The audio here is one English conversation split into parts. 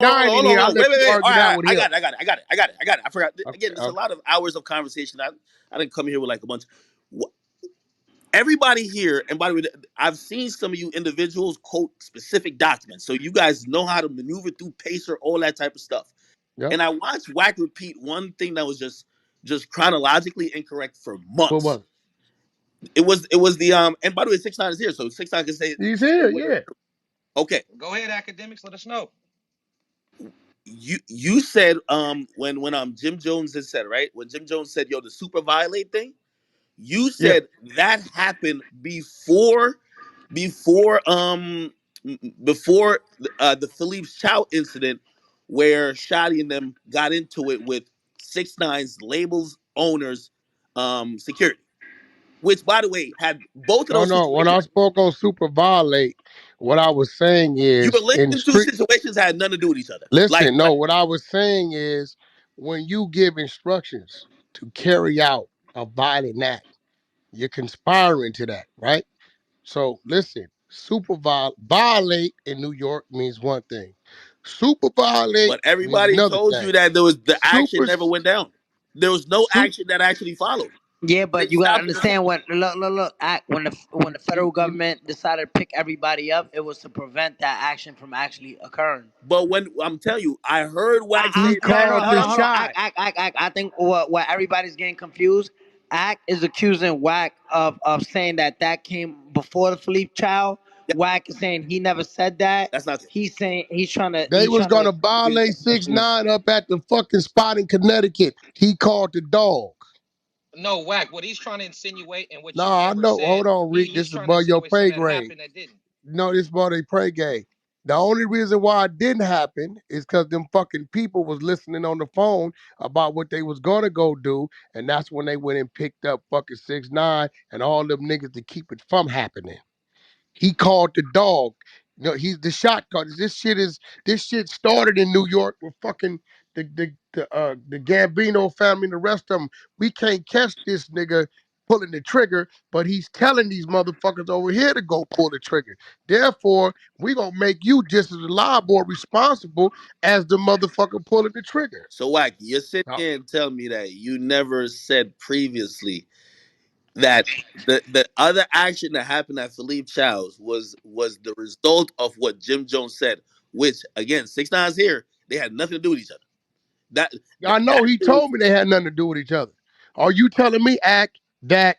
6ix9ine in hold on, here. hold I'll on. Wait, let wait, you wait. All argue that right, with I him. got it. I forgot. Again, Okay, there's a okay. lot of hours of conversation. I didn't come here with like a bunch. Everybody here, and by the way, I've seen some of you individuals quote specific documents, so you guys know how to maneuver through Pacer, all that type of stuff. Yep. And I watched Wack repeat one thing that was just chronologically incorrect for What months. was It was the And by the way, 6ix9ine is here, so 6ix9ine can say it? He's here, whether yeah. it's true. Okay, Go ahead, Akademiks. Let us know. you said when Jim Jones had said, right, when Jim Jones said, yo, the super violate thing, you Yeah. said that happened before um before the Philippe Chow incident, where Shotty and them got into it with 6ix9ine's labels owners security, which by the way had both of No, those no. When I situations. spoke on super violate, what I was saying You were is in linking two street. situations that had nothing to do with each other. Listen, no. What I was saying is when you give instructions to carry out a violent act, you're conspiring to that, right? So listen, violate in New York means one thing. Super violate But means everybody another told you thing. that the action Super, never went down. There was no super. action that actually followed. Yeah, They but you gotta stopped it before. understand when look when the federal You, government decided to pick everybody up, it was to prevent that action from actually occurring. But when I'm telling you, I heard Wack he say that. No, no, called hold the on, hold on. shot. I think what everybody's getting confused. Act is accusing Wack of saying that came before the Philippe child. Yeah, Wack is saying he never said that. that's not true. He's saying They he's was trying to gonna violate six confuse. nine up at the fucking spot in Connecticut. He called the dog. No, Wack. What he's trying to insinuate and what you Nah, I never know. said, Hold on, Reek. he's This is trying to above your insinuate something pay that grade. happened that didn't. No, this is above their pay grade. The only reason why it didn't happen is because them fucking people was listening on the phone about what they was gonna go do, and that's when they went and picked up fucking 6ix9ine and all them niggas to keep it from happening. He called the dog. No, he's the shot caller. This shit started in New York with fucking the Gambino family and the rest of them. We can't catch this nigga pulling the trigger, but he's telling these motherfuckers over here to go pull the trigger. Therefore, we gonna make you just as liable or responsible as the motherfucker pulling the trigger. So Wack, you're sitting Now, here and telling me that you never said previously that the other action that happened at Philippe Chow's was the result of what Jim Jones said, which again, 6ix9ine's here. They had nothing to do with each other. That I know that he shit was told me they had nothing to do with each other. Are you telling me, Act, that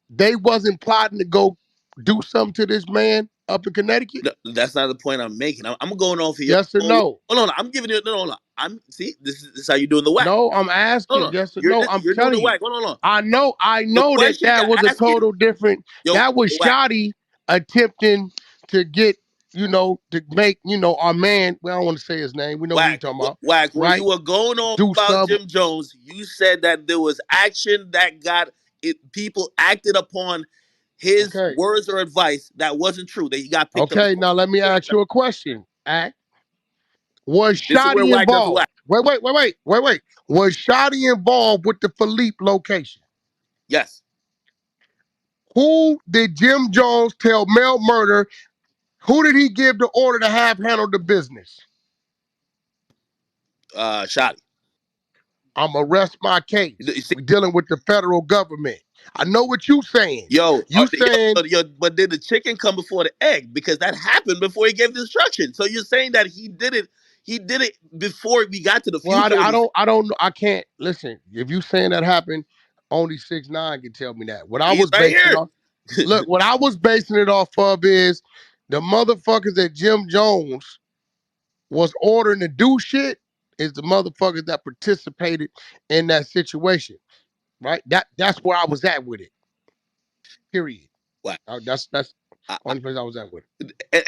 they wasn't plotting to go do something to this man up in Connecticut? no, that's not the point I'm making. I'm going off of your. Yes or Hold no? on, I'm giving you no, no, no. I'm see this is how you doing the Wack. No, I'm Hold asking. on, Yes or no? I'm you're doing the telling you. Wack. Hold on, hold on. I The know that question that you're was a asking, total different. yo, That was Wack. Shotty attempting to get, to make, our man. Well, I don't want to say his name. We know who we Wack, talking about, Wack, when you right? were going off Do about some. Jim Jones, you said that there was action that got it. People acted upon his Okay. words or advice that wasn't true. That he got picked up Okay. before. Now let me ask you a question. Act. Was This is where Shotty Wack does the involved? Wack. Wait. Was Shotty involved with the Philippe location? Yes, Who did Jim Jones tell Mel Murder? Who did he give the order to have handle the business? Shotty. I'm gonna rest my You case. see, We dealing with the federal government. I know what you saying. yo, You saying, but did the chicken come before the egg? Because that happened before he gave the instruction. So you're saying that he did it. He did it before we got to the well, future. I don't, I can't listen. If you saying that happened, only 6ix9ine can tell me that. What I He's was right basing it here. off, look, what I was basing it off of is the motherfuckers that Jim Jones was ordering to do shit is the motherfuckers that participated in that situation, right? That's where I was at with it. Period. Wow. That's I, only place I was at with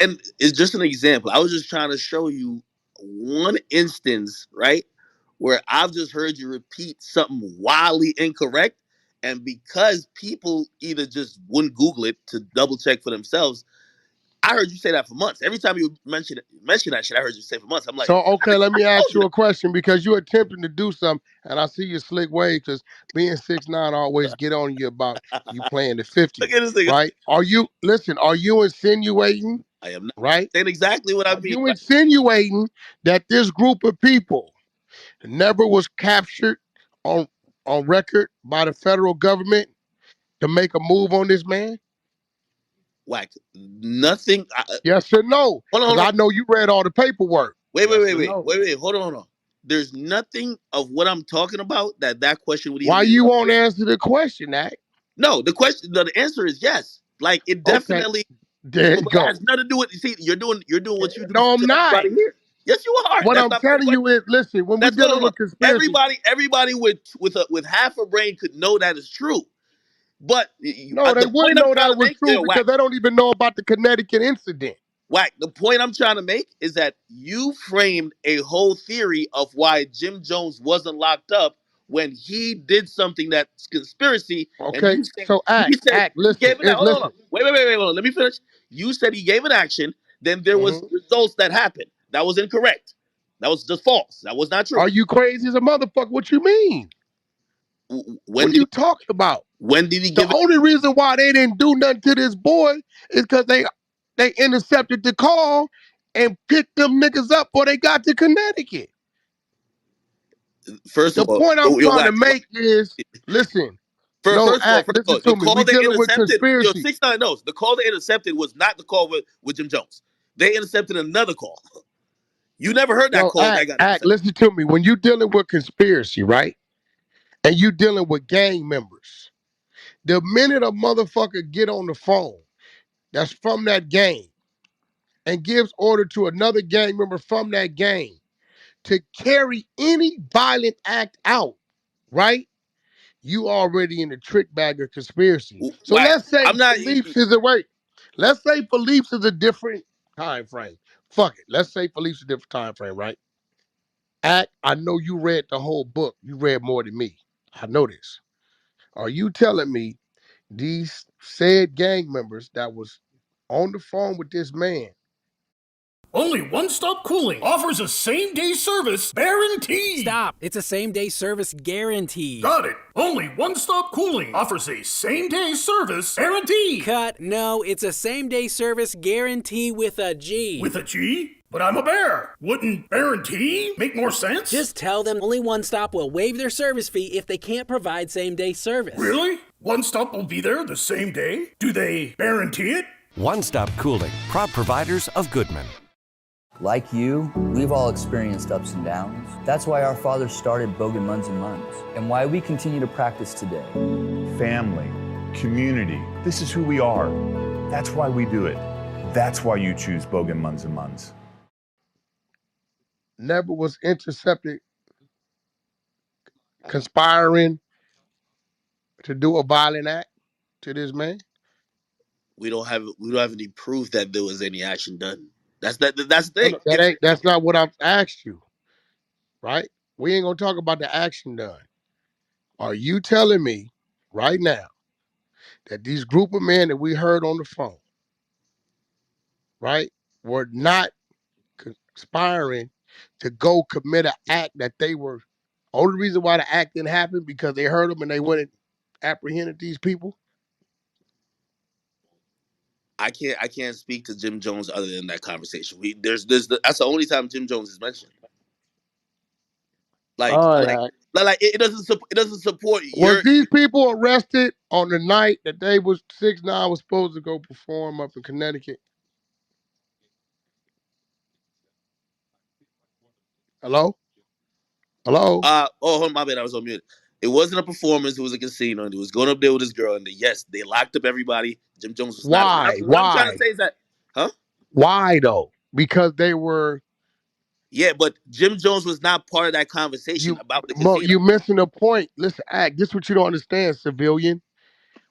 and it's just an example. I was just trying to show you one instance, right, where I've just heard you repeat something wildly incorrect, and because people either just wouldn't Google it to double check for themselves, I heard you say that for months. Every time you mention that shit, I heard you say for months. I'm like, So okay, let I me ask told you you that. a question because you're attempting to do something, and I see your slick way because being 6ix9ine always get on you about you playing the 50, Look at this thing. right? Are you insinuating? I am not right? saying exactly what I Are mean. you insinuating that this group of people never was captured on record by the federal government to make a move on this man? Wack. Nothing. Yes or no? Hold on, Because hold on. I know you read all the paperwork. Wait, wait, Yes wait, or wait, no? wait, wait. Hold on, hold on. There's nothing of what I'm talking about that question would even Why be you won't relevant. answer the question, Act? No, the answer is yes. Like it Okay, definitely, there you but it go. has nothing to do with. You see, you're doing what you do No, I'm to not. everybody here. Yes, you are. What That's I'm not my telling question. you is, listen, when we're That's hold on, dealing hold on. with conspiracy, Everybody with half a brain could know that is true. But no, they the wouldn't point I'm know trying that to was make, true Wack, because they don't even know about the Connecticut incident. Wack. The point I'm trying to make is that you framed a whole theory of why Jim Jones wasn't locked up when he did something that's conspiracy, and Okay, you said so he said he listen, gave it. Hold on, hold listen. on. Wait, hold on. Let me finish. You said he gave an action, then there was Mhm. results that happened. That was incorrect. That was just false. That was not true. Are you crazy as a motherfucker? What you mean? When What are did you talking about? he The give it? only reason why they didn't do nothing to this boy is because they intercepted the call and picked them niggas up before they got to Connecticut. First The of all, point I'm trying to Wack. make is, listen, no, First of all, listen the to me. call We they dealing with intercepted, conspiracy. 6ix9ine knows. The call they intercepted was not the call with Jim Jones. They intercepted another call. You never heard that No, call that got intercepted. listen to me. When you dealing with conspiracy, right? And you dealing with gang members, the minute a motherfucker get on the phone that's from that gang and gives order to another gang member from that gang to carry any violent act out, right? You already in the trick bag of conspiracy. So Wack, let's say I'm not. Philippe's is a wait. Let's say Philippe's is a different time frame. Fuck it. Let's say Philippe's a different time frame, right? Act, I know you read the whole book. You read more than me. I know this. Are you telling me these said gang members that was on the phone with this man? Only One Stop Cooling offers a same-day service guarantee. Stop. It's a same-day service guarantee. Got it. Only One Stop Cooling offers a same-day service guarantee. Cut. No, it's a same-day service guarantee with a G. With a G? But I'm a bear. Wouldn't guarantee make more sense? Just tell them only One Stop will waive their service fee if they can't provide same-day service. Really? One Stop will be there the same day? Do they guarantee it? One Stop Cooling, proud providers of Goodman. Like you, we've all experienced ups and downs. That's why our fathers started Bogan Muns and Muns, and why we continue to practice today. Family, community, this is who we are. That's why we do it. That's why you choose Bogan Muns and Muns. Never was intercepted conspiring to do a violent act to this man. We don't have any proof that there was any action done. That's the No, thing. no, that's not what I've asked you, right? We ain't gonna talk about the action done. Are you telling me right now that these group of men that we heard on the phone, right, were not conspiring to go commit an act that they were only reason why the act didn't happen because they heard them and they went and apprehended these people? I can't speak to Jim Jones other than that conversation. That's the only time Jim Jones is mentioned. Like All like right. like it doesn't support Was your. these people arrested on the night that they was 6ix9ine was supposed to go perform up in Connecticut? Hello? Hello? Oh, my bad. I was on mute. It wasn't a performance. It was a casino. And he was going up there with his girl. And yes, they locked up everybody. Jim Jones was not. Why? What I'm trying to Why? say is that, huh? Why though? Because they were Yeah, but Jim Jones was not part of that conversation you about the casino. you missing the point. Listen, Act, this is what you don't understand, civilian.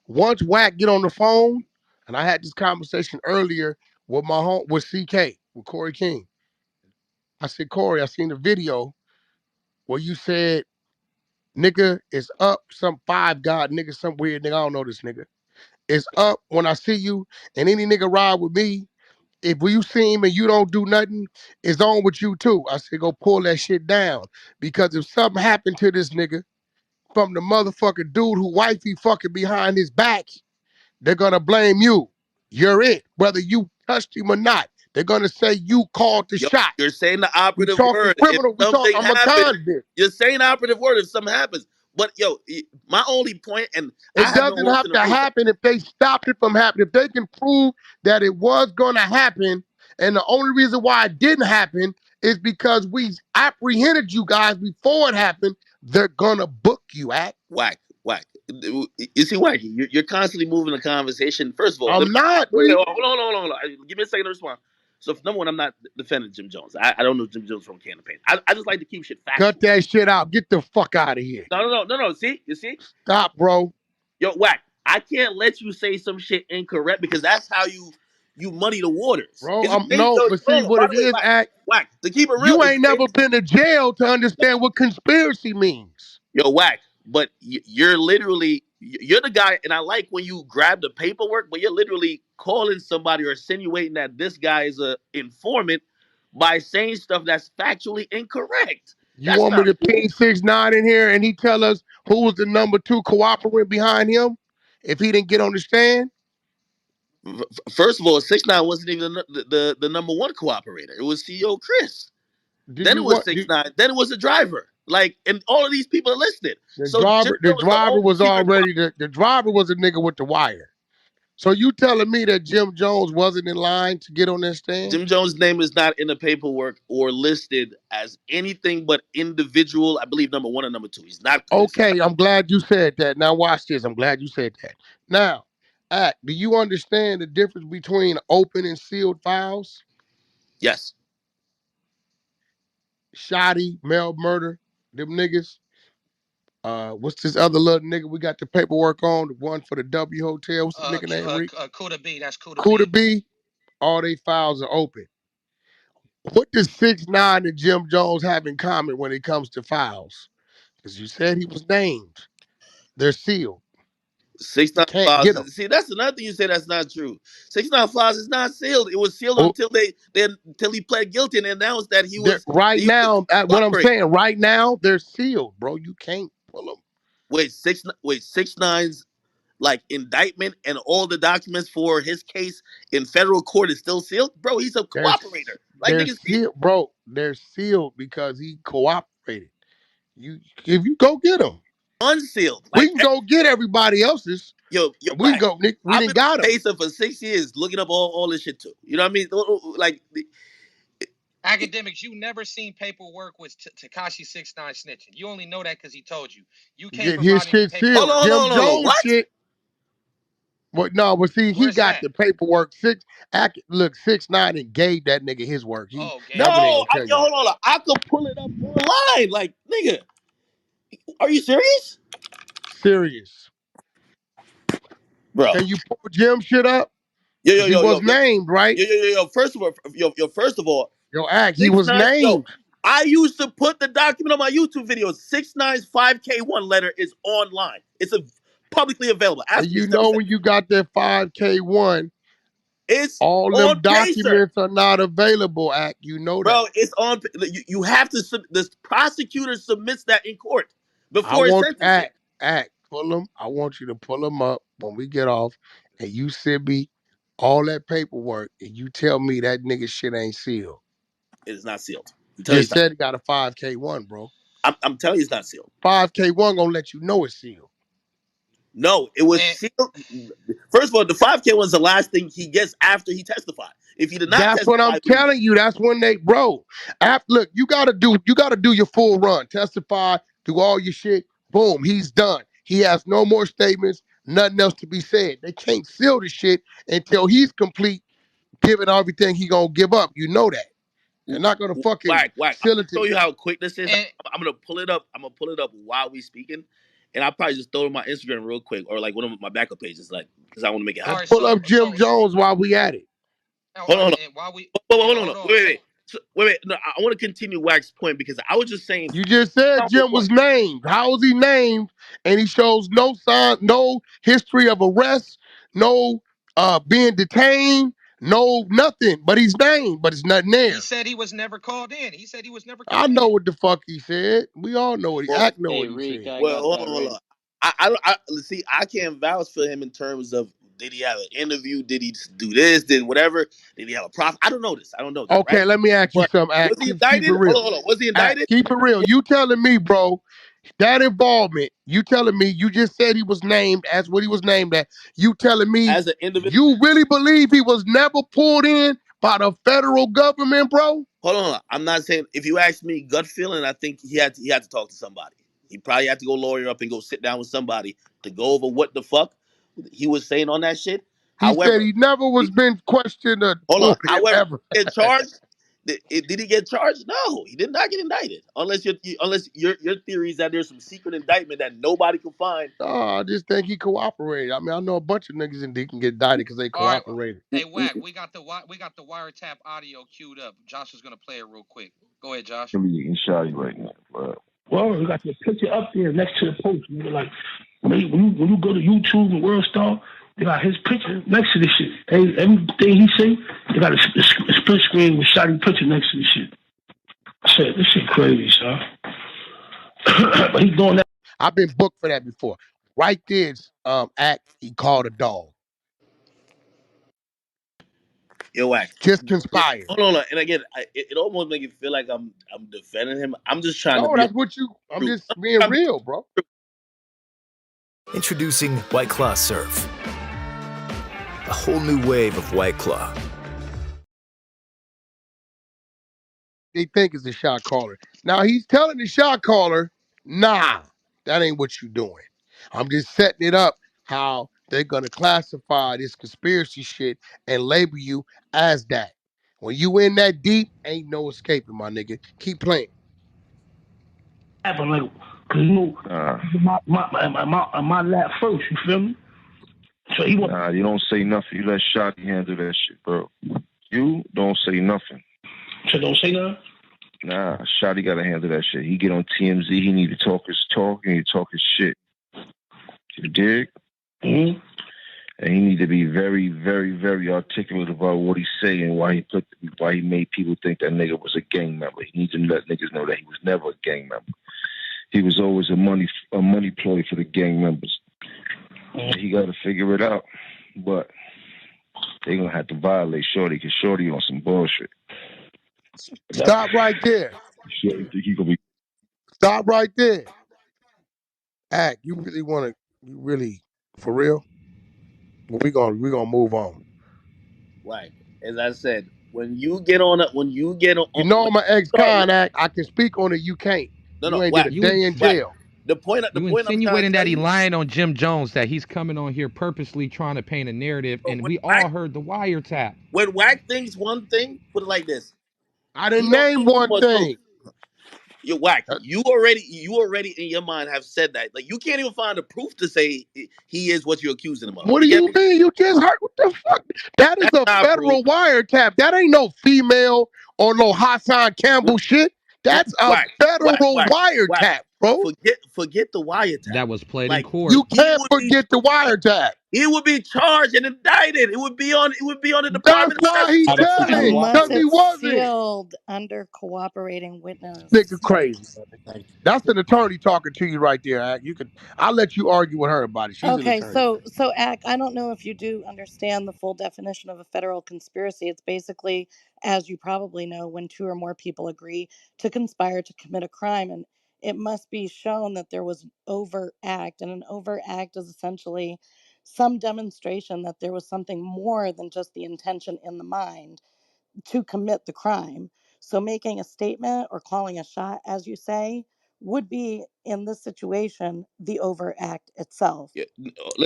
Once Wack get on the phone, and I had this conversation earlier with my home with CK, with Corey King. I said, Corey, I seen the video where you said, nigga, it's up, some five god nigga, some weird nigga. I don't know this nigga. It's up when I see you, and any nigga ride with me. If you see him and you don't do nothing, it's on with you too. I said, go pull that shit down. Because if something happened to this nigga from the motherfucking dude who wifey fucking behind his back, they're gonna blame you. You're it. Whether you touched him or not. They're gonna say you called the Yo, shots. you're saying the We operative talking word. If criminal. something I'm a happens, convict. you're saying the operative word if something happens. But yo, my only point, and I It have no doesn't hopes have in the to proof that. happen if they stopped it from happening. If they can prove that it was gonna happen, and the only reason why it didn't happen is because we apprehended you guys before it happened, they're gonna book you at. Whack, whack. You see, Wack, you're constantly moving the conversation. First of all, I'm not, wait, we hold on. Give me a second to respond. So, number one, I'm not defending Jim Jones. I don't know Jim Jones from Can of Paint. I just like to keep shit cut factual. that shit out. Get the fuck out of here. No. See, you see, Stop, bro. yo, Wack, I can't let you say some shit incorrect because that's how you muddy the waters. Bro, It's the I'm same. no, Yo, but see hold on, what by it the way, is, act. Wack. To keep it real, You it's ain't the same. never been to jail to understand what conspiracy means. Yo, Wack, but you're literally you're the guy, and I like when you grab the paperwork, but you're literally calling somebody or insinuating that this guy is a informant by saying stuff that's factually incorrect. You That's want me not to cool. ping 6ix9ine in here and he tell us who was the number 2 cooperator behind him if he didn't get on the stand? First of all, 6ix9ine wasn't even the number one cooperator. It was CEO Chris. Do Then you it was want 6ix9ine. Then it was the driver. Like, and all of these people are listed. the So Jim driver? The Jones is the driver only was secret. already the driver was a nigga with the wire. So you telling me that Jim Jones wasn't in line to get on that stand? Jim Jones' name is not in the paperwork or listed as anything but individual. I believe number one and number two. He's not. Okay, I'm glad you said that. Now watch this. I'm glad you said that. Now, Act, do you understand the difference between open and sealed files? Yes. Shoddy, Mel Murder, them niggas. What's this other little nigga we got the paperwork on? The one for the W Hotel. What's the nigga name? Rick? Kuda B. That's Kuda Kuda B. B. All they files are open. What does 6ix9ine and Jim Jones have in common when it comes to files? Because you said he was named. They're sealed. Six You nine can't get them. files. See, that's another thing you say that's not true. 6 9 files is not sealed. It was sealed Oh, until until he pled guilty and announced that right he was now, what I'm cooperating. saying, right now, they're sealed, bro. You can't pull them. Wait, 6 9's like indictment and all the documents for his case in federal court is still sealed, bro. He's a They're cooperator. Like they're niggas, sealed, bro. They're sealed because he cooperated. You, if you go get them, unsealed. we Like can go get everybody else's. yo, We can Wack. go. We I've didn't been got on them. Pacer for 6 years, looking up all this shit too. You know what I mean? Like, Academics, you never seen paperwork with Takashi 6ix9ine snitching. You only know that because he told you. You can't Get his provide any shit sealed. paperwork. Jim hold on. Jones What? shit. But no, but see, he Where's it got at? the paperwork. Look, 6ix9ine and gave that nigga his work. Oh, No, gave That's it what to they him. gonna tell yo, you. hold on. I could pull it up online. Like, nigga, are you serious, Serious. bro? Can you pull Jim shit up? Yo, yo, Cause he yo, yo, was yo, named, right? yo. First of all, Yo, Act, he six was nine. Yo, named. I used to put the document on my YouTube videos. 6 9's 5K1 letter is online. It's publicly available. And Ask me you seven know seconds. when you got that 5K1, It's all them on Pacer. documents are not available, Act. You know that. Bro, it's on. You have to. The prosecutor submits that in court I before his want sentencing. pull them. I want you to pull them up when we get off, and you send me all that paperwork, and you tell me that nigga shit ain't sealed. It is not sealed. I'm telling you, Just it's not. said he got a 5K1, bro. I'm telling you, it's not sealed. 5K1 gonna let you know it's sealed. No, it was Man, sealed. First of all, the 5K was the last thing he gets after he testified. If he did not That's what testify, I'm he wouldn't get telling you. That's when they, bro. After, look, you gotta do your full run. Testify, do all your shit. Boom, he's done. He has no more statements, nothing else to be said. They can't seal the shit until he's complete, giving everything he gonna give up. You know that. They're it. not gonna fucking Whack. I'm seal gonna it to show you how quick this is. and I'm gonna pull it up. I'm gonna pull it up while we speaking, and I'll probably just throw it on my Instagram real quick or like one of my backup pages, like because I want to make it all happen. right, pull so up Jim Jones while we at it. Hold on, hold on. and while we Hold on. hold on, Wait. Wait. No, I want to continue Wax's point because I was just saying You just said number Jim one. was named. How is he named? And he shows no sign, no history of arrest, no being detained, no nothing. But he's named, but it's nothing he there. said he was never called in. He said he was never I called know in. what the fuck he said. We all know what he know Hey, what he Rick, said. I Well, got that hold right. on. See, I can't vouch for him in terms of Did he have an interview? Did he do this? Did whatever? Did he have a profit? I don't know this. I don't know that, Okay, right? let me ask you But something, was Act. he Keep it indicted? real. Hold on. Was he Act, indicted? keep it real. You telling me, bro, that involvement, you telling me, you just said he was named as what he was named at. You telling me As an individual? you really believe he was never pulled in by the federal government, bro? Hold on. I'm not saying. If you ask me, gut feeling, I think he had to talk to somebody. He probably had to go lawyer up and go sit down with somebody to go over what the fuck he was saying on that shit. He said However, he never was been questioned or hold on. pulled in However, ever. get charged. Did he get charged? No, he did not get indicted. Unless your theory is that there's some secret indictment that nobody can find. No, I just think he cooperated. I mean, I know a bunch of niggas and they can get indicted because they All right. cooperated. Hey, Wack, we got the wiretap audio queued up. Josh is gonna play it real quick. Go ahead, Josh. I'm getting shy right now, bro. Well, we got the picture up there next to the post. Nigga. Like when you go to YouTube and World Star, they got his picture next to this shit. Hey, everything he say, they got a split screen with shotty picture next to this shit. I said, this shit crazy, son. But he's doing that. I've been booked for that before. Right there's act he called a dog. Yo, Wack. Just conspired. Hold on. And again, it almost make it feel like I'm defending him. I'm just trying to No, be that's what you I'm true. just being real, bro. Introducing White Claw Surf. A whole new wave of White Claw. They think it's a shot caller. Now he's telling the shot caller, nah, that ain't what you doing. I'm just setting it up how they're gonna classify this conspiracy shit and label you as that. When you in that deep, ain't no escaping, my nigga. Keep playing. Happen like, cause you know, my lap first. You feel me? So he Nah, you don't say nothing. You let Shotty handle that shit, bro. You don't say nothing. So don't say nothing? Nah, Shotty gotta handle that shit. He get on TMZ, he need to talk his talk, he need to talk his shit. You dig? Mm-hmm. And he need to be very, very, very articulate about what he's saying, why he made people think that nigga was a gang member. He needs to let niggas know that he was never a gang member. He was always a money ploy for the gang members. Mm-hmm. He gotta figure it out. But they gonna have to violate Shorty, because Shorty on some bullshit. Stop right there. Stop right there. Act, you really for real? Well, we gonna move on. Right. As I said, when you get on You know I'm an start with ex-con, Act. I can speak on it. You can't. You ain't did a Wack. day in jail. The point I'm trying to Insinuating tell that he you, lying on Jim Jones, that he's coming on here purposely trying to paint a narrative, bro, and we all heard the wiretap. when Wack thinks one thing, put it like this. I He didn't don't name do too one much coke. thing. You're Wack. You already in your mind have said that. Like you can't even find the proof to say he is what you're accusing him of. What do You get you me? mean? You just heard what the fuck? That is That's a not proof. federal wiretap. That ain't no female or no Hassan Campbell shit. That's a federal Wack. wiretap, bro. Forget the wiretap. That was played in Like court. You can't forget the wiretap. he would be charged and indicted. It would be on the That's Department of why he Justice. telling, Unless because he it's wasn't. sealed under cooperating Nigga witness. crazy. That's an attorney talking to you right there, Act. I'll let you argue with her about it. She's an Okay, attorney. so Ak, I don't know if you do understand the full definition of a federal conspiracy. It's basically, as you probably know, when two or more people agree to conspire to commit a crime, and it must be shown that there was an overt act, and an overt act is essentially some demonstration that there was something more than just the intention in the mind to commit the crime. So making a statement or calling a shot, as you say, would be in this situation the overt act itself, Yeah.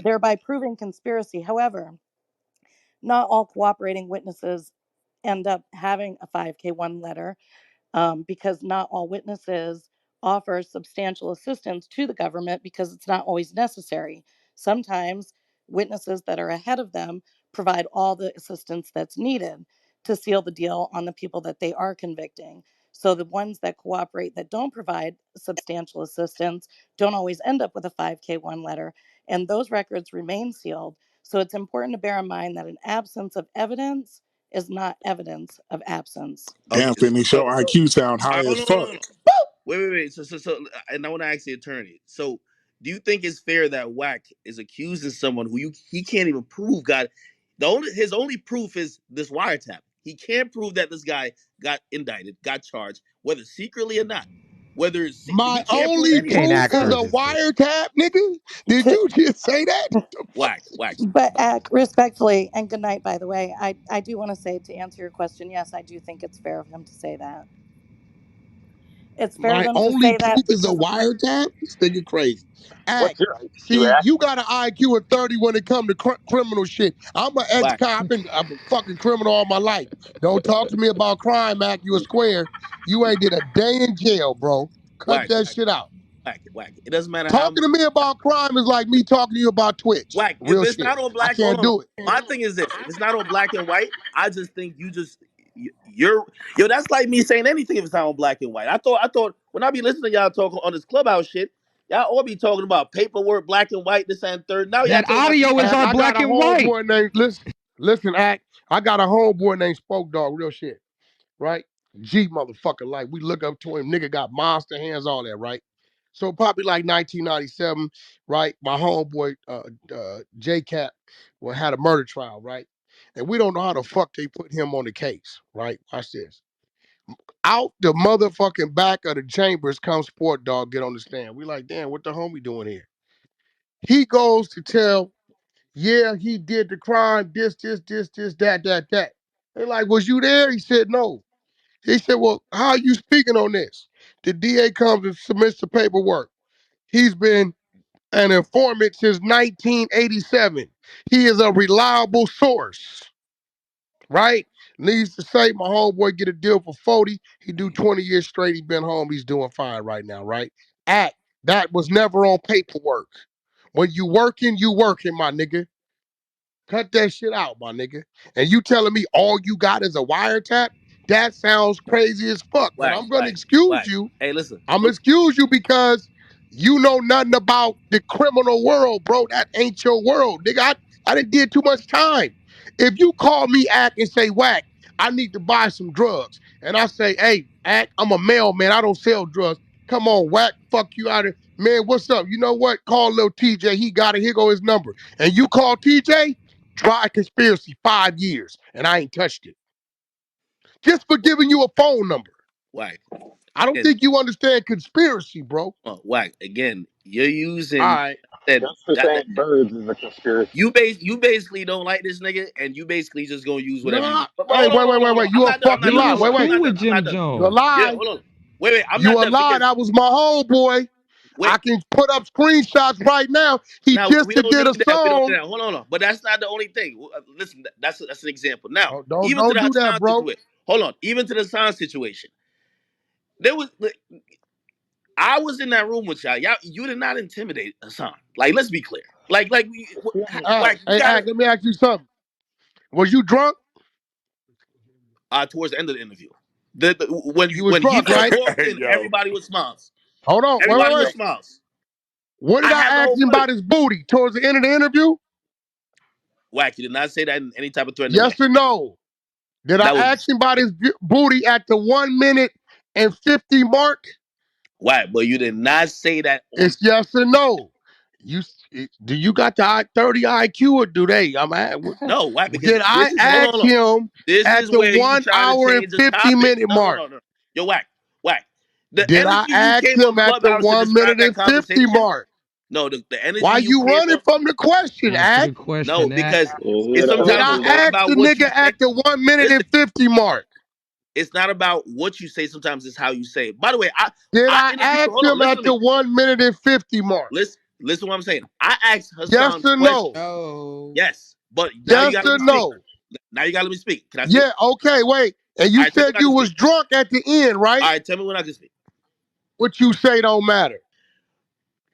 thereby proving conspiracy. However, not all cooperating witnesses end up having a 5K1 letter, because not all witnesses offer substantial assistance to the government because it's not always necessary. Sometimes witnesses that are ahead of them provide all the assistance that's needed to seal the deal on the people that they are convicting. So the ones that cooperate that don't provide substantial assistance don't always end up with a 5K1 letter, and those records remain sealed. So it's important to bear in mind that an absence of evidence is not evidence of absence. Damn, Fitness, your IQ sound high as No. fuck. Wait. So, and I want to ask the attorney. So, Do you think it's fair that Wack is accusing someone who he can't even prove got his only proof is this wiretap. He can't prove that this guy got indicted, got charged, whether secretly or not. Whether it's secret, My he can't prove only any of Can't this. proof act is for a this shit. wiretap, nigga. Did To, you just say that? The fuck? Wack. but respectfully, and good night, by the way, I do want to say, to answer your question, yes, I do think it's fair of him to say that. It's fair of My him to only say that proof is a because wiretap? This nigga crazy. What's Act. your IQ, See, Act? you got an IQ of 30 when it comes to criminal shit. I'm an Wack. ex-cop and I'm a fucking criminal all my life. Don't talk to me about crime, Act. You a square. You ain't did a day in jail, bro. Cut Wack. that shit out. Whack. It doesn't matter how Talking much. to me about crime is like me talking to you about Twitch. Whack. If Real it's shit. not on I black, hold can't on. do it. My thing is this: if it's not on black and white, I just think you're yo. That's like me saying anything if it's not on black and white. I thought when I be listening to y'all talk on this Clubhouse shit, y'all all be talking about paperwork, black and white, this and third. Now y'all That talking about some audio is Act, all I got black a and white. homeboy named, listen, Act. I got a homeboy named Spoke Dog, real shit, right? G motherfucker, like we look up to him, nigga got monster hands, all that, right? So probably like 1997, right? My homeboy, J Cat, had a murder trial, right? And we don't know how the fuck they put him on the case, right? Watch this. Out the motherfucking back of the chambers comes Sport Dog, get on the stand. We like, damn, what the homie doing here? He goes to tell, yeah, he did the crime, this, that. They like, was you there? He said, no. He said, well, how are you speaking on this? The DA comes and submits the paperwork. He's been an informant since 1987. He is a reliable source, right? Needs to say, my homeboy get a deal for 40. He do 20 years straight. He been home. He's doing fine right now, right? Act. That was never on paperwork. When you working, my nigga. Cut that shit out, my nigga. And you telling me all you got is a wiretap? That sounds crazy as fuck. But Whack. I'm gonna excuse Whack. you. Hey, listen. I'm gonna excuse you because you know nothing about the criminal world, bro. That ain't your world, nigga. I done did too much time. If you call me Act and say, Wack, I need to buy some drugs, and I say, hey, Act, I'm a mailman. I don't sell drugs. Come on, Wack, fuck you out of man. What's up? You know what? Call little TJ. He got it. Here go his number. And you call TJ, dry conspiracy, 5 years, and I ain't touched it. Just for giving you a phone number. Whack. I don't Again, think you understand conspiracy, bro. whack. Again, you're All using right. that Just for that saying birds is a conspiracy. you basically don't like this nigga, and you basically just gonna use whatever you Nah. want. But Hey, hold on, wait, hold wait, on, wait, hold on. wait. I'm You a not done. I'm not fucking He done. lie. was Hold Wait, on. I'm wait. cool not with done. I'm Jim not done. You a Jones. lie. Wait. I'm You not a done lie. because That was my homeboy. I wait. can put up screenshots right now. He Now just we don't did a need that. We don't need song. that. Hold on. But that's not the only thing. Listen, that's an example. Now, Oh, even to don't the do that, Hassan bro. situation. Hold on. Even to the Hassan situation, there was. I was in that room with y'all. Y'all, you did not intimidate Hassan. Like, let's be clear. Like you Hey, gotta. Act, let me ask you something. Was you drunk? Towards the end of the interview, You was when he drunk, right? walked Hey, in, yo. everybody was smiles. Hold on. Everybody was Wait. smiles. What did I have the I ask whole him about footage. his booty towards the end of the interview? Wack, you did not say that in any type of threatening way. Yes or no? Did I That ask was him about his booty at the 1 minute and 50 mark? Wack, but you did not say that on. It's yes or no. You do you got the 30 IQ or do they? No, Wack, because Did I this is hold on, ask hold on. him This at is the where you one trying to hour and change the 50 topic. minute No, no, mark? no, no. Yo, Wack, Wack. The Did I energy you ask came on him at the Clubhouse to 1 minute distract that and 50 conversation. mark? No, the energy Why you you came running on. from the question, Answer the Act? No, question, because Act. Yeah, it's that Did sometimes I it's was not ask about the what nigga you say. at the 1 minute Listen, and 50 mark? it's not about what you say. Sometimes it's how you say it. By the way, Did I I interviewed. ask Hold on, him listen at to the me. 1 minute and 50 mark? Listen to what I'm saying. I asked Yes Hassan or questions. no? No. Yes, but now you Yes got to let or me speak. no? Now you got to let me speak. Can I speak? Yeah, okay, wait. And All you right, tell me said when I you can was speak. drunk at the end, right? All right, tell me when I can speak. What you say don't matter.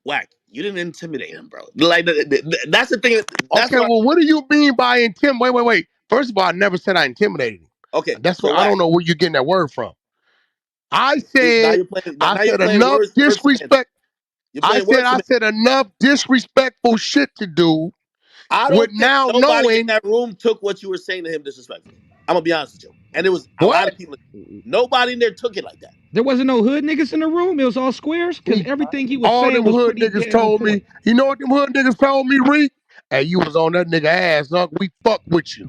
Wack, you didn't intimidate him, bro. Like that's the thing. That's Okay, what. well, what do you mean by intimidate? Wait. First of all, I never said I intimidated him. Okay, That's so what I Wack. don't know where you're getting that word from. I Now said, you're playing. I Now you're said playing enough words semantics. disrespect. You're playing word I semantics. said enough disrespectful shit to do I with don't think now nobody in knowing. that room took what you were saying to him disrespectfully. I'm gonna be honest with you. and it was a lot What? of people. Nobody in there took it like that. There wasn't no hood niggas in the room. It was all squares because everything he was All saying them was hood pretty niggas damn on told point. me. You know what them hood niggas told me, Reek? Hey, you was on that nigga ass, huh? We fuck with you.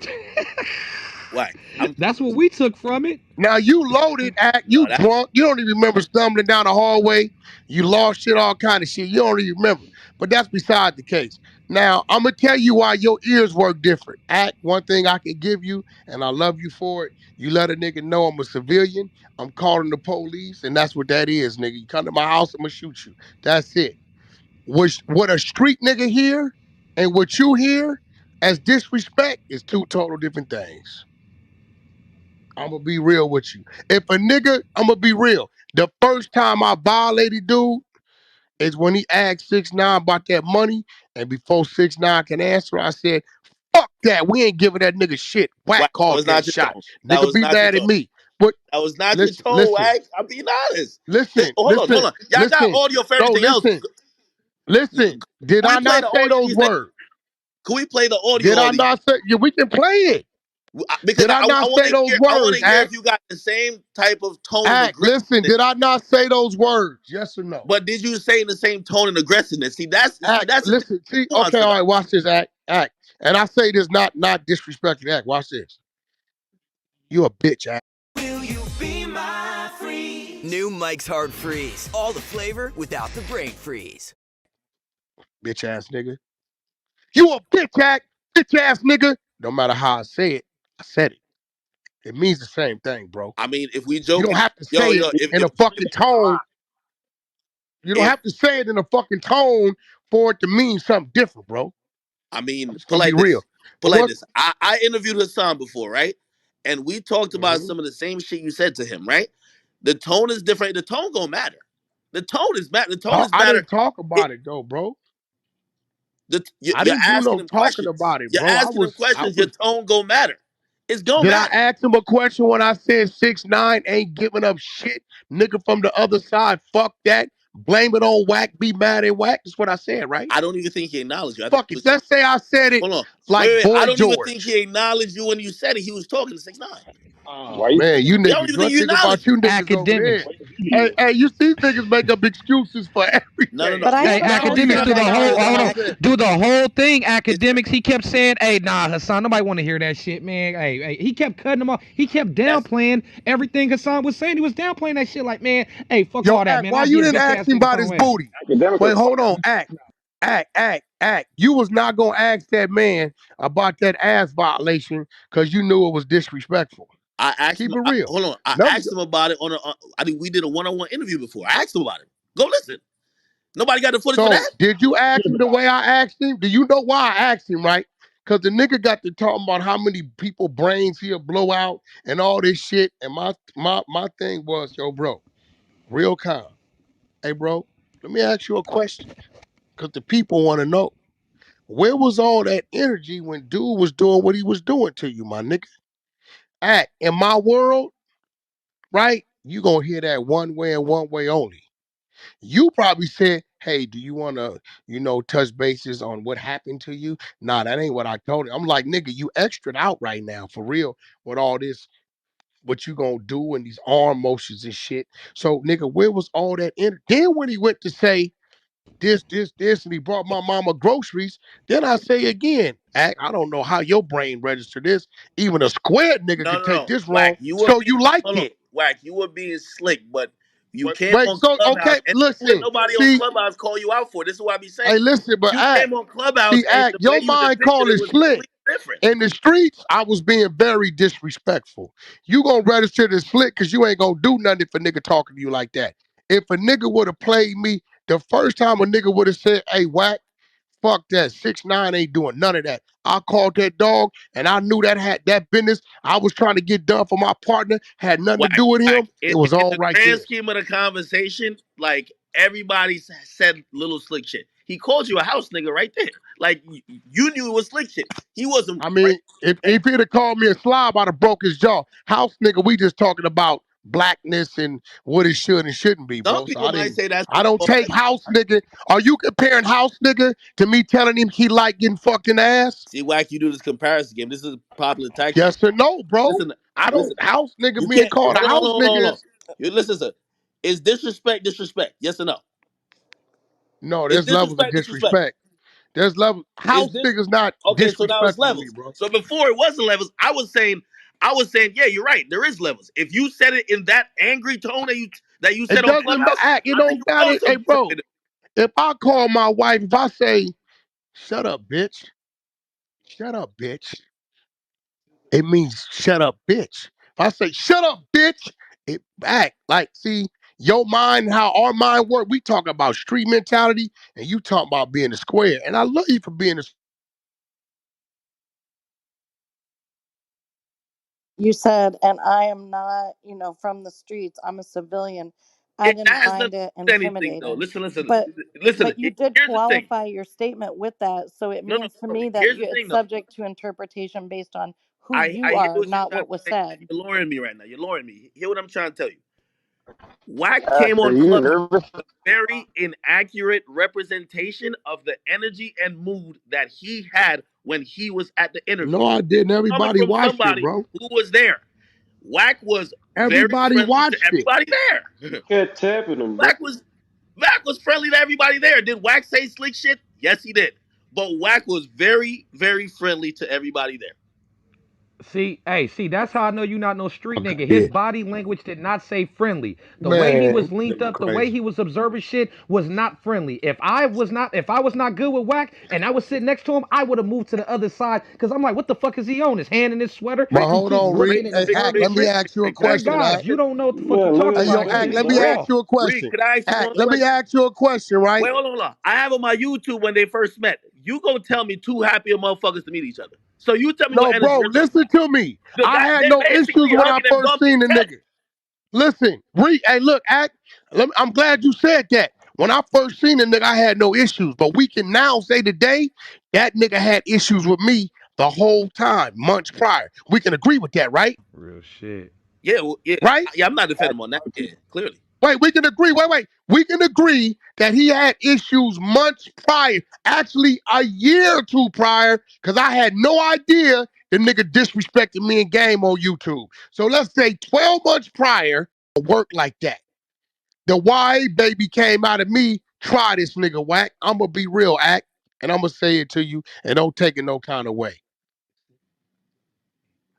Whack. That's what we took from it. Now you loaded, act, No, you drunk. You don't even remember stumbling down the hallway. You lost shit, all kind of shit. You don't even remember. But that's beside the case. Now, I'm going to tell you why your ears work different. Act, one thing I can give you, and I love you for it, you let a nigga know I'm a civilian, I'm calling the police, and that's what that is, nigga. You come to my house, I'm going to shoot you. That's it. What a street nigga hear and what you hear as disrespect is two total different things. I'm gonna be real with you. If a nigga, I'm gonna be real. The first time I violated dude is when he asked 6ix9ine about that money, and before 6ix9ine can answer, I said, "Fuck that. We ain't giving that nigga shit." Wack Whack. That called was that not your shot. tone. That Nigga was be not your mad at tone. me. But That was not your listen, tone, listen, Wack. I'm being honest. listen, Hold on, hold listen, on. Y'all got listen. audio for No, everything else. listen, Can listen. Did we I play not the say audio those you said? words? Can we play the audio Did I all these? not say? Yeah, we can play it. Because Did I I not want say to those hear. I want words, to hear Act? if you got the same type of tone and Act, listen, aggressiveness. did I not say those words? Yes or no? But did you say in the same tone and aggressiveness? That's Act, the listen, see, nuance okay, all about right, it. watch this, Act. And I say this not disrespecting Act. Watch this. You a bitch, Act. New Mike's Hard Freeze. All the flavor without the brain freeze. Bitch ass nigga. You a bitch, Act. Bitch ass nigga. No matter how I say it, I said it. It means the same thing, bro. I mean, if we You don't joking, have to yo, say it in a fucking tone. You don't if have to say it in a fucking tone for it to mean something different, bro. I I'm mean, just put gonna be like real. this. Put But like what? this. I interviewed Hassan before, right? And we talked about Mhm. some of the same shit you said to him, right? The tone is different. The tone gonna matter. The tone is matter. The tone is I matter. didn't talk It, about it though, bro. you, I you're didn't do asking no him talking questions. about it, You're bro. asking him I questions. Your was. tone gonna matter. It's gonna Did I matter. ask him a question when I said 6ix9ine ain't giving up shit? Nigga from the other side, fuck that. Blame it on Wack, be mad at Wack. That's what I said, right? I don't even think he acknowledged you. I think Fuck he it. was. Let's say I said it Hold on. like Wait. I Boy don't even think George. he acknowledged you when you said it. He was talking to 6ix9ine. Oh, man, you I don't niggas. even think One you thing about acknowledged you it. niggas over there. Hey, you see niggas make up excuses for No. everything. But I Hey, don't Now, think Academics okay, he do the now whole listen what hold I'm on, acknowledged. saying. do the whole thing. It's Academics, he kept saying, "Hey, nah, Hassan, nobody want to hear that shit, man." Hey, he kept cutting him off. He kept that's downplaying everything Hassan was saying. He was downplaying that shit. Like, man, hey, fuck Yo, all that, Act, man. why I'll you be a didn't bitch ask ass him nigga about his somewhere. booty? Wait, hold on, Act. You was not gonna ask that man about that ass violation because you knew it was disrespectful. I asked him. Keep it real. Hold on. I Number, asked him about it on a. I think we did a one-on-one interview before. I asked him about it. Go listen. Nobody got the footage for so that. did you ask him the way I asked him? Do you know why I asked him, right? Because the nigga got to talking about how many people brains he'll blow out and all this shit. And my thing was, yo, bro, real calm. Hey, bro, let me ask you a question. Because the people want to know. Where was all that energy when dude was doing what he was doing to you, my nigga? Act in my world, right? You gonna hear that one way and one way only. You probably said, "Hey, do you want to, touch bases on what happened to you?" Nah, that ain't what I told him. I'm like, nigga, you extra out right now for real with all this. What you gonna do and these arm motions and shit? So, nigga, where was all that? Then when he went to say this, and he brought my mama groceries, then I say again, I don't know how your brain registered this. Even a squared nigga No, could no, take no. this Whack. wrong. You were So being. you liked Hold on. it. Whack. You were being slick, but you came Wait, on so Clubhouse okay, and didn't let listen. nobody on See, Clubhouse call you out for it. This is what I be saying. hey, listen, but You came on Clubhouse see, and the way your you mind depicted call it it was slick. completely different. In the streets, I was being very disrespectful. You gonna register this slick because you ain't gonna do nothing if a nigga talking to you like that. If a nigga would have played me, the first time a nigga would have said, "Hey, Wack, fuck that. 6ix9ine ain't doing none of that." I called that dog and I knew that had that business I was trying to get done for my partner, had nothing to Whack, do with whack. him. It was In all the right grand there. scheme of the conversation, like everybody said little slick shit. He called you a house nigga right there. Like you knew it was slick shit. He wasn't I right. mean, if he'd have called me a slob, I'd have broke his jaw. House nigga, we just talking about blackness and what it should and shouldn't be, Some bro. So people might say that's I don't take house nigga. Are you comparing house nigga to me telling him he like getting fucking ass? See, Wack, you do this comparison game. This is a popular tactic. Yes or no, bro? Listen, I don't listen. house nigga You being can't called a house hold nigga on. is You listen, sir. Is disrespect? Yes or no? no, Is there's levels of disrespect? disrespect. There's levels. Is House this niggas not okay? So now it's disrespectful to me, levels. bro. So before it wasn't levels. I was saying, yeah, you're right. There is levels. If you said it in that angry tone that you It said on doesn't Clubhouse, act. It I think don't it matter. was Hey, some bro. If I call my wife, if I say, "Shut up, bitch," shut up, bitch. It means shut up, bitch. If I say shut up, bitch, it back. Like, see, your mind, how our mind work, we talk about street mentality, and you talk about being a square. And I love you for being a You said, and I am not, from the streets. I'm a civilian. I didn't that has nothing find it to do with anything, though. intimidating. Listen, But listen. but you did Here's the thing. qualify your statement with that, so it No, no, means to no. me that Here's the it's thing, though. subject to interpretation based on who I you hear are, what you're not trying what to was say. said. You're lowering me right now. You're lowering me. Hear what I'm trying to tell you. Wack came Are on you Clubhouse nervous? with a very inaccurate representation of the energy and mood that he had when he was at the interview. no, I didn't. Coming Everybody from watched it, somebody bro. who was there. Wack was very Everybody friendly to watched it. everybody there. Kept tapping him, bro. Wack was friendly to everybody there. Did Wack say slick shit? Yes, he did. But Wack was very, very friendly to everybody there. See, that's how I know you not no street nigga. His Yeah. body language did not say friendly. The way he Man, was linked nigga up, the way crazy. he was observing shit was not friendly. If I was not good with Wack and I was sitting next to him, I would have moved to the other side because I'm like, what the fuck is he on? His hand in his sweater. But Rick, He hold keeps on, Reed. looking and Hey, Ack, observing let me shit. ask you a My question, God, Ack. you don't know what the fuck you Man, look talking at Hey, his yo, about, Ack, gang. face, let You me dog. ask off. you a Reed, question. could I ask you Ack, one let me question? ask you a question, right? Wait, hold on. I have on my YouTube when they first met. You gonna tell me two happier motherfuckers to meet each other. So you tell me what No, energy bro, you're talking listen about. to me. I had They no issues basically when I hugging and first bumping seen the heads. nigga. Listen, Reed, hey, look, Ack, I'm glad you said that. When I first seen the nigga, I had no issues. But we can now say today, that nigga had issues with me the whole time, months prior. We can agree with that, right? Real shit. Yeah, well, yeah, Right? yeah. I'm not defending him on that. Yeah, clearly. Wait, we can agree. Wait. We can agree that he had issues months prior, actually a year or two prior, because I had no idea the nigga disrespected me in game on YouTube. So let's say 12 months prior, work like that. The YA baby came out of me, try this nigga Wack. I'm going to be real, Act, and I'm going to say it to you, and don't take it no kind of way.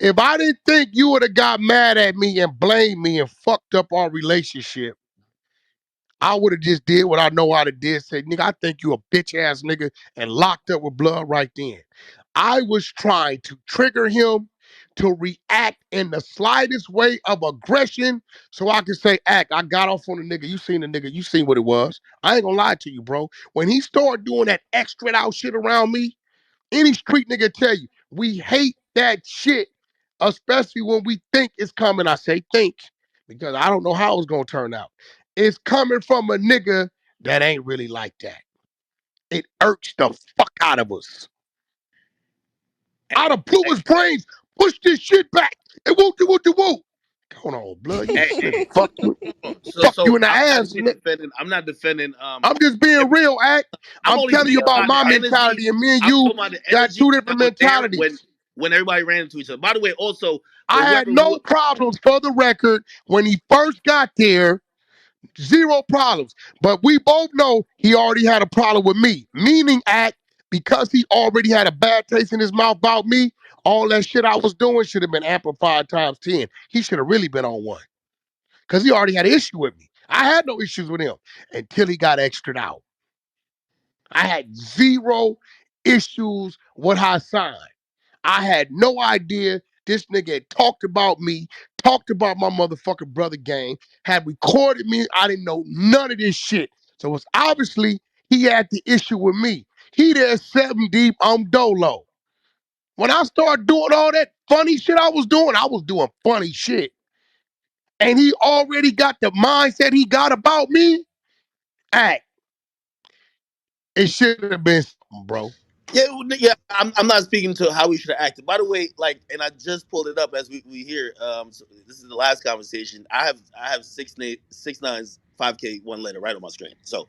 If I didn't think you would have got mad at me and blamed me and fucked up our relationship, I would have just did what I know how to do. Say, nigga, I think you a bitch ass nigga, and locked up with blood right then. I was trying to trigger him to react in the slightest way of aggression so I could say, Act, I got off on the nigga. You seen the nigga. You seen what it was. I ain't gonna lie to you, bro. When he started doing that extra out shit around me, any street nigga tell you, we hate that shit, especially when we think it's coming. I say think, because I don't know how it's gonna turn out. It's coming from a nigga that ain't really like that. It irks the fuck out of us. I'd have blew his brains, push this shit back, and woo. Hold on, blood. You Hey, sick. hey, Fuck so you in the I'm not ass, here nigga. defending. I'm not defending. I'm just being Every, real, Act. I'm I'm only telling you speaking about about the my energy. mentality, and me and I'm you talking about the got energy two that different was there mentalities. when everybody ran into each other. By the way, also for I had whoever who no problems, for the record, when he first got there. Zero problems. But we both know he already had a problem with me. Meaning, Act, because he already had a bad taste in his mouth about me, all that shit I was doing should have been amplified times 10. He should have really been on one. Because he already had an issue with me. I had no issues with him until he got extra'd out. I had zero issues with Hassan. I had no idea this nigga had talked about me, talked about my motherfucking brother gang, had recorded me. I didn't know none of this shit. So it's obviously he had the issue with me. He there 7 deep, I'm dolo. When I started doing all that funny shit I was doing funny shit. And he already got the mindset he got about me. Act. It should have been something, bro. Yeah. I'm not speaking to how we should have acted. By the way, like, and I just pulled it up as we hear. So this is the last conversation. I have 6ix9ine's 5K one letter right on my screen. So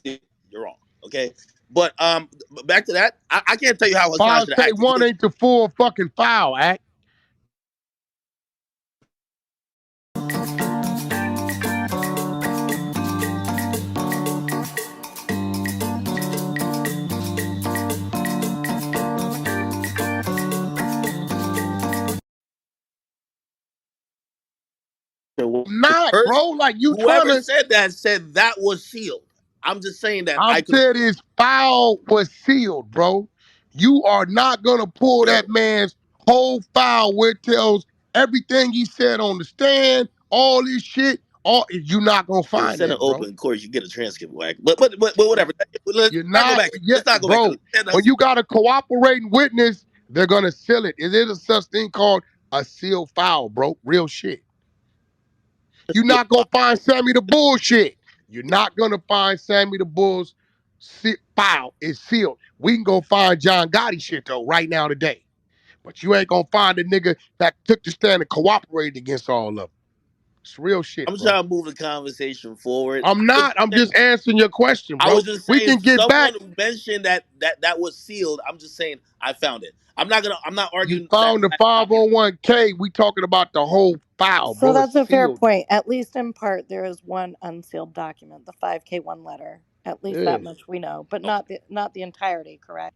you're wrong. Okay, but back to that. I can't tell you how Hassan should have acted. 5K1 ain't the full fucking foul, Act. Not, bro. Like you trying Whoever to. said that said that was sealed. I'm just saying that I'm I could. saying his foul was sealed, bro. You are not gonna pull Yo, that man's whole file where it tells everything he said on the stand, all this shit. All you're not gonna it was find sent an that, bro. open court. You get a transcript, Wack. But whatever. Let's You're not go not back. yet, Let's not go back to bro. When the you got a cooperating witness, they're gonna seal it. It is a such thing called a sealed file, bro. Real shit. You're not gonna find Sammy the bullshit. You're not gonna find Sammy the Bull's file is sealed. We can go find John Gotti shit though right now today. But you ain't gonna find a nigga that took the stand and cooperated against all of them. It's real shit, I'm bro. trying to move the conversation forward. I'm not. I'm just answering your question, I bro. was just We saying can get back. someone who mentioned that was sealed. I'm just saying I found it. I'm not You arguing the fact found the that I found it. 501k. We talking about the whole file, So bro. It's that's a fair sealed. point. At least in part, there is one unsealed document, the 5K1 letter. At least Yeah. that much we know, but Okay. not the entirety. Correct.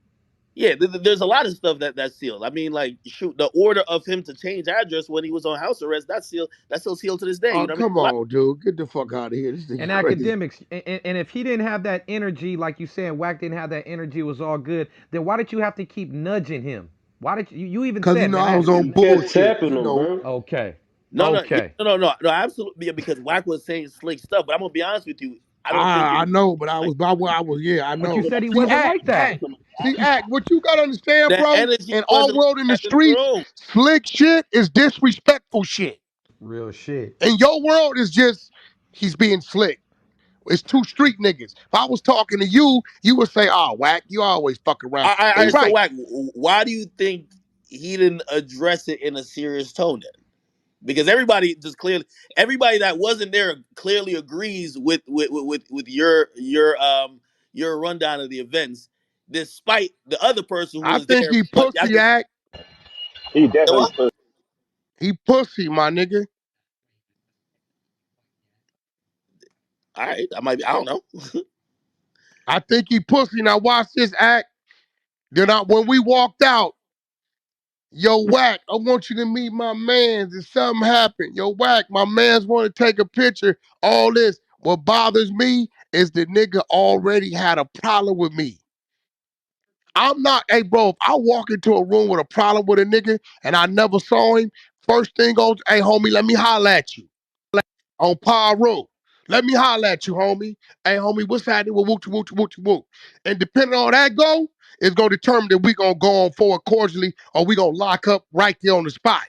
Yeah, there's a lot of stuff that's sealed. I mean, like, shoot, the order of him to change address when he was on house arrest, that's sealed. That's still sealed to this day. You Oh, know what I mean? come A lot. on, dude. Get the fuck out of here. This nigga And crazy. academics, and if he didn't have that energy, like you said, Wack didn't have that energy, it was all good. Then why did you have to keep nudging him? Why did you even Cause you said, know man, I I had was to keep. on bullshit. You know. Okay, Yeah, okay. no, absolutely. Yeah, because Wack was saying slick stuff, but I'm gonna be honest with you. I don't think it I was know, but like I was, yeah, I But you know. said he See, wasn't act, like that. see, act. What you gotta understand, the bro, energy in our wasn't world in the like that in the streets, room. slick shit is disrespectful shit. Real shit. In your world, is just he's being slick. It's two street niggas. If I was talking to you, you would say, "Oh, Wack, you always fuck around." They So right. Wack, why do you think he didn't address it in a serious tone then? Because everybody that wasn't there clearly agrees with your rundown of the events, despite the other person who I was think there. he But I pussy just act. He you know definitely what? put. He pussy, my nigga. All right, I don't know. I think he pussy. Now watch this act. When we walked out, yo, Wack, I want you to meet my mans. If something happened, yo, Wack, my mans want to take a picture. All this. What bothers me is the nigga already had a problem with me. I'm not, hey, bro, if I walk into a room with a problem with a nigga and I never saw him, first thing goes, hey, homie, let me holler at you on Pyro. Let me holler at you, homie. Hey, homie, what's happening with woochie woochie woochie woo? And depending on that go, it's going to determine if we going to go on forward cordially or we going to lock up right there on the spot.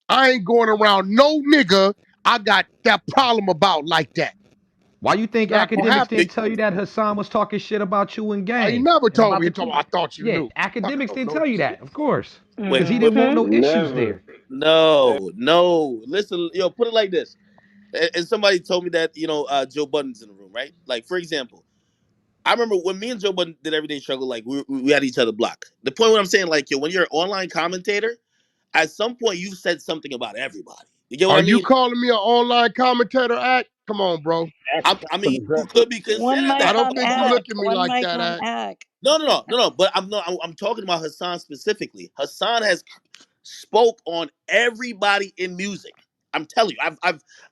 I ain't going around no nigga I got that problem about like that. Why you think Not going to academics happen. didn't tell you that Hassan was talking shit about you in He game never and told about me. the He told me, two? I thought you Yeah, knew. Fuck, I academics don't didn't know tell you this that, shit. of course, Wait, because he wait, didn't want Mm-hmm. no issues Never. there. no. Listen, put it like this. And somebody told me that Joe Budden's in the room, right? Like, for example, I remember when me and Joe Budden did Everyday Struggle, like we had each other blocked. The point what I'm saying, like, when you're an online commentator, at some point you said something about everybody. You get what Are I you mean? calling me an online commentator act? Come on, bro. I mean, you could be One considered I mic that. don't on Of think you course. look Ack. at me One like mic that on act. Ack. No. But I'm talking about Hassan specifically. Hassan has spoke on everybody in music. I'm telling you,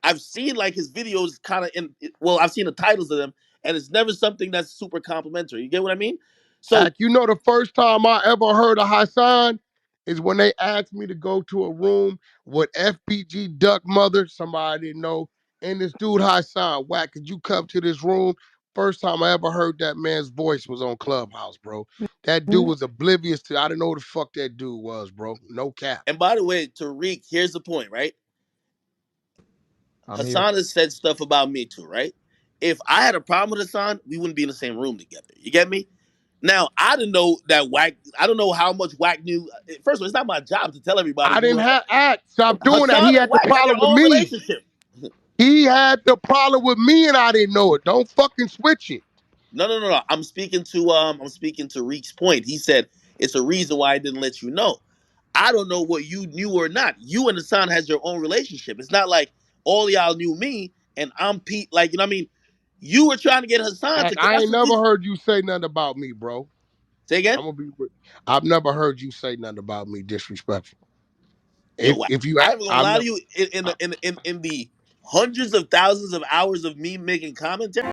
I've seen like his videos kind of in. Well, I've seen the titles of them, and it's never something that's super complimentary. You get what I mean? So Act, you know the first time I ever heard of Hassan is when they asked me to go to a room with FBG Duck Mother, somebody I didn't know, and this dude Hassan. Wack, could you come to this room? First time I ever heard that man's voice was on Clubhouse, bro. That dude Mhm. was oblivious to, I didn't know who the fuck that dude was, bro. No cap. and by the way, Tariq, here's the point, right? I'm here. Hassan has said stuff about me too, right? If I had a problem with Hassan, we wouldn't be in the same room together. You get me? Now I didn't know that Wack. I don't know how much Wack knew. First of all, it's not my job to tell everybody I you didn't and have act. Stop doing that. He Hassan and had the Wack have their problem with own me. relationship. He had the problem with me and I didn't know it. Don't fucking switch it. No. I'm speaking to Reek's point. He said it's a reason why I didn't let you know. I don't know what you knew or not. You and Hassan has your own relationship. It's not like all y'all knew me and I'm Pete. Like, you know what I mean? You were trying to get Hassan to. Act, I That's ain't the never reason. heard you say nothing about me, bro. Say again? I'm gonna be. I've never heard you say nothing about me disrespectful. Yo, If you, I ain't gonna I'm lie to never. you. In the hundreds of thousands of hours of me making commentary.